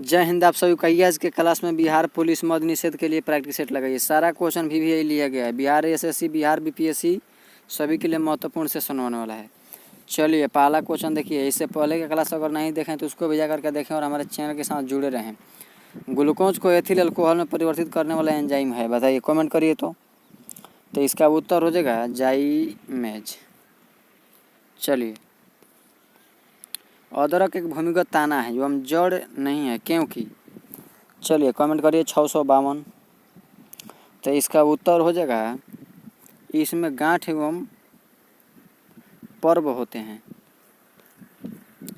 जय हिंद। आप सभी का आज के क्लास में बिहार पुलिस मद्य निषेध के लिए प्रैक्टिस सेट लगाइए। सारा क्वेश्चन भी यही लिया गया है। बिहार एसएससी, बिहार बीपीएससी सभी के लिए महत्वपूर्ण सेशन होने वाला है। चलिए पहला क्वेश्चन देखिए। इससे पहले का क्लास अगर नहीं देखें तो उसको भी जा करके देखें और हमारे चैनल के साथ जुड़े रहें। ग्लूकोज को एथिल अल्कोहल में परिवर्तित करने वाला एंजाइम है, बताइए, कमेंट करिए। तो इसका उत्तर हो जाएगा जाइमेज। चलिए, अदरक एक भूमिगत ताना है जो हम जड़ नहीं है क्योंकि, चलिए कमेंट करिए 652। तो इसका उत्तर हो जाएगा, इसमें गांठ एवं पर्व होते हैं।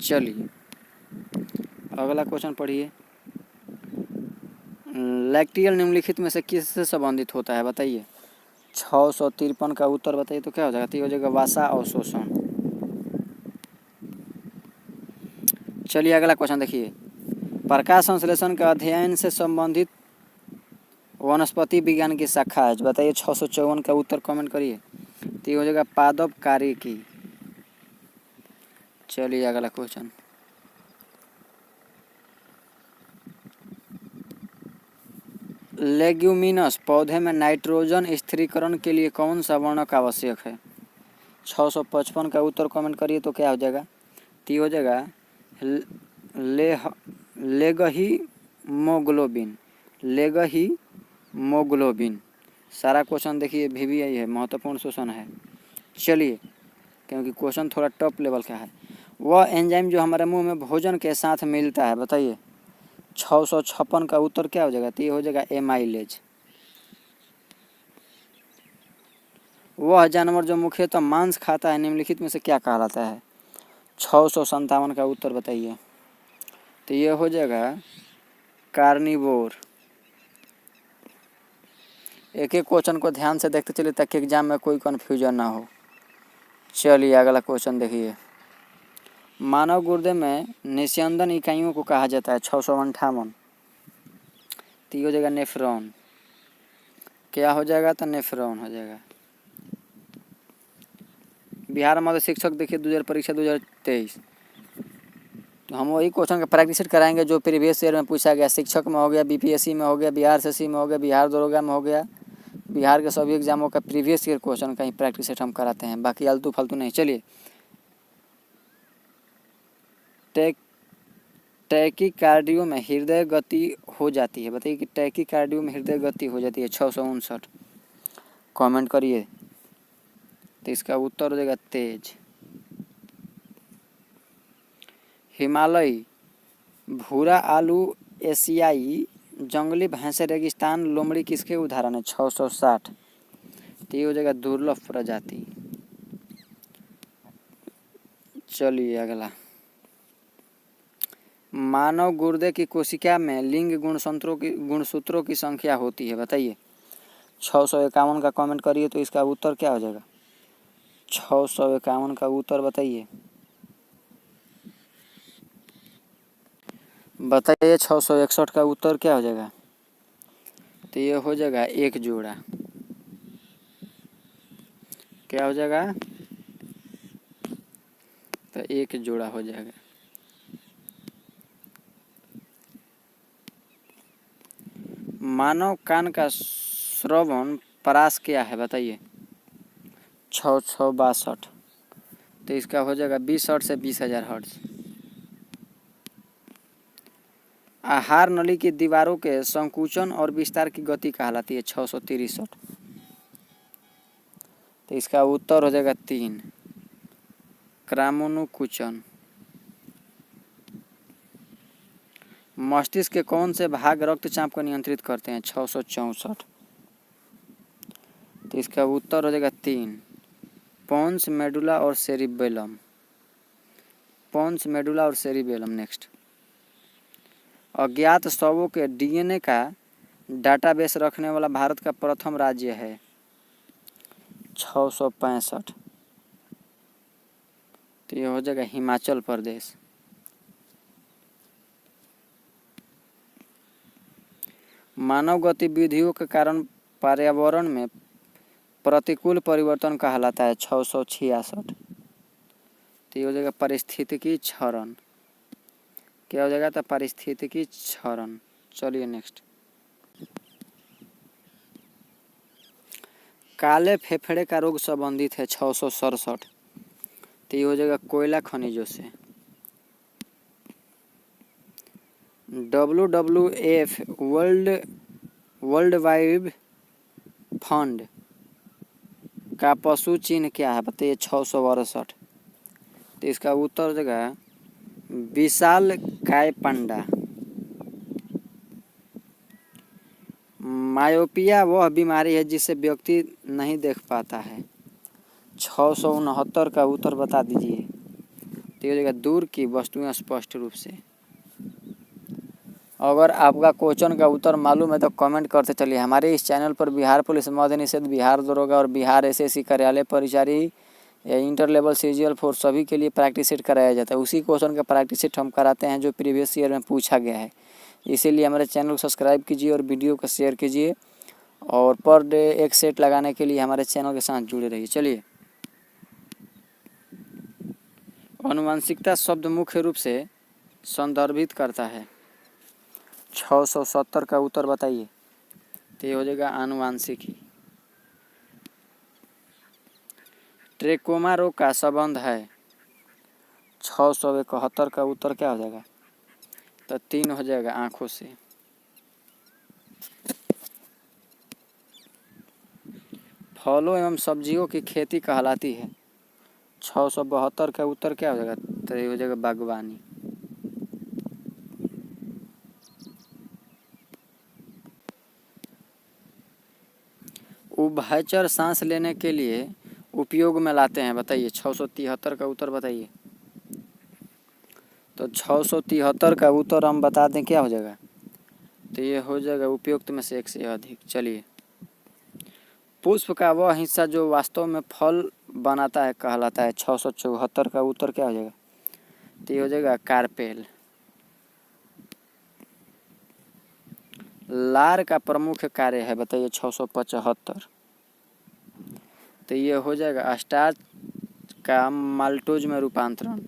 चलिए अगला क्वेश्चन पढ़िए। लैक्टियल निम्नलिखित में से किससे संबंधित होता है, बताइए। 653 का उत्तर बताइए तो क्या हो जाएगा। तो ये हो जाएगा वसा अवशोषण। चलिए अगला क्वेश्चन देखिए। प्रकाश संश्लेषण के अध्ययन से संबंधित वनस्पति विज्ञान की शाखा है, बताइए। 654 का उत्तर कमेंट करिए। तो ये हो जाएगा पादप कार्यकी। चलिए अगला क्वेश्चन। लेग्यूमिनस पौधे में नाइट्रोजन स्थिरीकरण के लिए कौन सा वर्णक आवश्यक है। 655 का उत्तर कमेंट करिए तो क्या हो जाएगा। तो हो जाएगा लेगहीमोग्लोबिन। लेगहीमोग्लोबिन। सारा क्वेश्चन देखिए VVI है, महत्वपूर्ण क्वेश्चन है। चलिए, क्योंकि क्वेश्चन थोड़ा टॉप लेवल का है। वह एंजाइम जो हमारे मुंह में भोजन के साथ मिलता है, बताइए। 656 का उत्तर क्या हो जाएगा। तो ये हो जाएगा एमाइलेज। वह जानवर जो मुख्यतः मांस खाता है निम्नलिखित में से क्या कहलाता है। 657 का उत्तर बताइए। तो ये हो जाएगा कार्निवोर। एक एक क्वेश्चन को ध्यान से देखते चलिए ताकि एग्जाम में कोई कन्फ्यूजन ना हो। चलिए अगला क्वेश्चन देखिए। मानव गुर्दे में निस्यंदन इकाइयों को कहा जाता है। 658। तो ये हो जाएगा नेफ्रॉन। क्या हो जाएगा, तो नेफ्रॉन हो जाएगा। बिहार मध्य शिक्षक देखिए 2000 परीक्षा 2023। तो हम वही क्वेश्चन का प्रैक्टिस कराएंगे जो प्रीवियस ईयर में पूछा गया। शिक्षक में हो गया, बीपीएससी में हो गया, बिहार एसएससी में हो गया, बिहार दरोगा में हो गया। बिहार के सभी एग्जामों का प्रीवियस ईयर क्वेश्चन का ही प्रैक्टिस हम कराते हैं, बाकी आलतू फालतू नहीं। चलिए, टैकीकार्डियो में हृदय गति हो जाती है, बताइए कि टैकीकार्डियो में हृदय गति हो जाती है। 659 कमेंट करिए। तो इसका उत्तर हो जाएगा तेज। हिमालयी भूरा आलू एशियाई जंगली भैंसे रेगिस्तान लोमड़ी किसके उदाहरण है। 660। तो ये हो जाएगा दुर्लभ प्रजाति। चलिए अगला। मानव गुर्दे की कोशिका में लिंग गुणसूत्रों की संख्या होती है, बताइए। 651 का कमेंट करिए तो इसका उत्तर क्या हो जाएगा। 651 का उत्तर बताइए। 661 का उत्तर क्या हो जाएगा। तो ये हो जाएगा एक जोड़ा। क्या हो जाएगा, तो एक जोड़ा हो जाएगा। मानव कान का श्रवण परास क्या है, बताइए। 662। तो इसका हो जाएगा 20 हर्ट्ज से 20,000 हर्ट्ज। आहार नली की दीवारों के संकुचन और विस्तार की गति कहलाती है। 663। तो इसका उत्तर हो जाएगा 3, क्रामोनुकुचन। मस्तिष्क के कौन से भाग रक्तचाप को नियंत्रित करते हैं। 664। तो इसका उत्तर हो जाएगा 3, पोन्स मेडुला और सेरिबेलम। पोन्स मेडुला और सेरिबेलम। नेक्स्ट। अज्ञात शवों के DNA का डाटाबेस रखने वाला भारत का प्रथम राज्य है। 665। तो ये हो जाएगा हिमाचल प्रदेश। मानव गतिविधियों के कारण पर्यावरण में प्रतिकूल परिवर्तन कहलाता है। 666। तो ये हो जाएगा पारिस्थितिकी क्षरण। क्या हो जाएगा? तो पारिस्थितिकी क्षरण। चलिए नेक्स्ट। काले फेफड़े का रोग संबंधित है 667। तो ये हो जाएगा कोयला खनिजों से। WWF वर्ल्ड वाइड फंड का पशु चिन्ह क्या है? बताइए 668। तो इसका उत्तर हो जाएगा विशाल काय पांडा। मायोपिया वह बीमारी है जिससे व्यक्ति नहीं देख पाता है। 669 का उत्तर बता दीजिए। तो ये हो जाएगा दूर की वस्तुएं स्पष्ट रूप से। अगर आपका क्वेश्चन का उत्तर मालूम है तो कमेंट करते चलिए। हमारे इस चैनल पर बिहार पुलिस मद्य निषेध, बिहार दरोगा और बिहार एसएससी कार्यालय परिचारी या इंटर लेवल सीजीएल फोर्स सभी के लिए प्रैक्टिस सेट कराया जाता है। उसी क्वेश्चन का प्रैक्टिस सेट हम कराते हैं जो प्रीवियस ईयर में पूछा गया है। इसीलिए हमारे चैनल को सब्सक्राइब कीजिए और वीडियो को शेयर कीजिए, और पर डे एक सेट लगाने के लिए हमारे चैनल के साथ जुड़े रहिए। चलिए, आनुवंशिकता शब्द मुख्य रूप से संदर्भित करता है। 670 का उत्तर बताइए। तो ये हो जाएगा आनुवांशिकी। ट्रेकोमा रोग का संबंध है। 671 का उत्तर क्या हो जाएगा? तो 3 हो जाएगा आँखों से। फलों एवं सब्जियों की खेती कहलाती है। 672 का उत्तर क्या हो जाएगा? तो ये हो जाएगा बागवानी। उभयचर सांस लेने के लिए उपयोग में लाते हैं। बताइए 673 का उत्तर बताइए। तो 673 का उत्तर हम बता दें क्या हो जाएगा? तो ये हो जाएगा उपयुक्त में से एक से अधिक। चलिए, पुष्प का वह हिस्सा जो वास्तव में फल बनाता है कहलाता है। 674 का उत्तर क्या हो जाएगा? तो ये हो जाएगा कार्पेल। लार का प्रमुख कार्य है। बताइए 675। तो ये हो जाएगा स्टार्च का माल्टोज में रूपांतरण।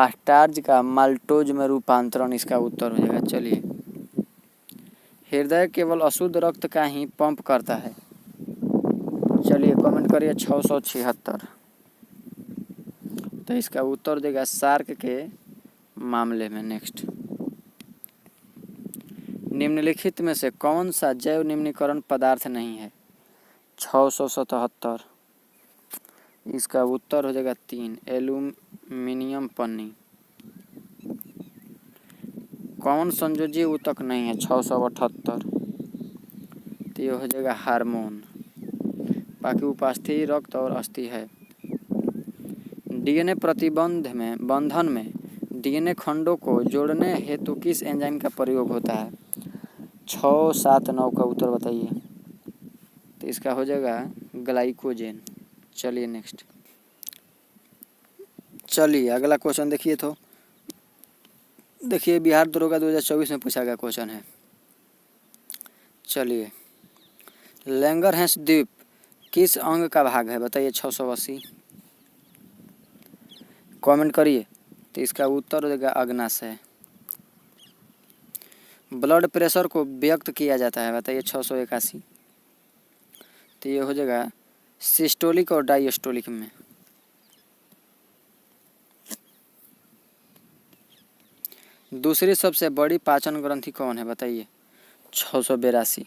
स्टार्च का माल्टोज में रूपांतरण इसका उत्तर हो जाएगा। चलिए, हृदय केवल अशुद्ध रक्त का ही पंप करता है। चलिए कमेंट करिए 676। तो इसका उत्तर देगा शार्क के मामले में। नेक्स्ट, निम्नलिखित में से कौन सा जैव निम्नीकरण पदार्थ नहीं है? 677। इसका उत्तर हो जाएगा 3 एल्यूमिनियम पन्नी। कौन संयोजी ऊतक नहीं है? 678। तो ये हो जाएगा हार्मोन। बाकी उपास्थि रक्त और अस्थि है। डीएनए बंधन में डीएनए खंडों को जोड़ने हेतु किस एंजाइम का प्रयोग होता है? 679 का उत्तर बताइए। तो इसका हो जाएगा ग्लाइकोजेन। चलिए नेक्स्ट। चलिए अगला क्वेश्चन देखिए। तो देखिए, बिहार दरोगा 2024 में पूछा गया क्वेश्चन है। चलिए, लैंगरहैंस द्वीप किस अंग का भाग है? बताइए 680। कमेंट करिए। तो इसका उत्तर हो जाएगा अग्नाशय। ब्लड प्रेशर को व्यक्त किया जाता है। बताइए 681। तो ये हो जाएगा सिस्टोलिक और डायस्टोलिक में। दूसरी सबसे बड़ी पाचन ग्रंथि कौन है? बताइए 682।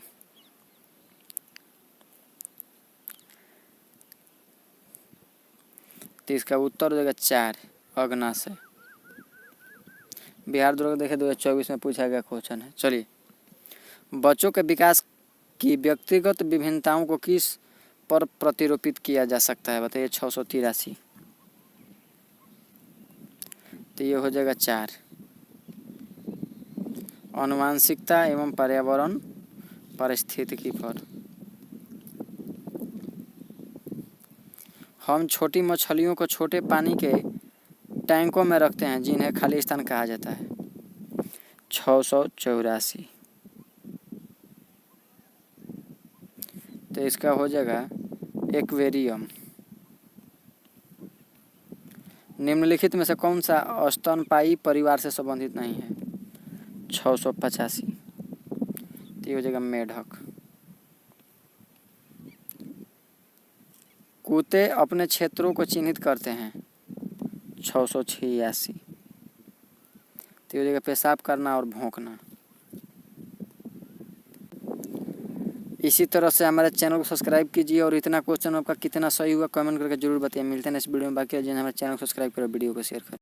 तो इसका उत्तर हो जाएगा 4 अग्नाशय। बिहार दरोगा देखे 2024 में पूछा गया क्वेश्चन है। चलिए, बच्चों के विकास की व्यक्तिगत विभिन्नताओं को किस पर प्रतिरूपित किया जा सकता है? बताइए 683। तो ये हो जाएगा 4 आनुवांशिकता एवं पर्यावरण पारिस्थितिकी पर। हम छोटी मछलियों को छोटे पानी के टैंकों में रखते हैं जिन्हें खाली स्थान कहा जाता है। 684। तो इसका हो जाएगा एक्वेरियम। निम्नलिखित में से कौन सा स्तनपायी परिवार से संबंधित नहीं है? 685। तो ये हो जाएगा मेढक। कुत्ते अपने क्षेत्रों को चिन्हित करते हैं। 686। तो ये हो जाएगा पेशाब करना और भौंकना। इसी तरह से हमारे चैनल को सब्सक्राइब कीजिए और इतना क्वेश्चन आपका कितना सही हुआ कमेंट करके जरूर बताइए। मिलते हैं नेक्स्ट वीडियो में। बाकी हमारे चैनल को सब्सक्राइब करें, वीडियो को शेयर करें।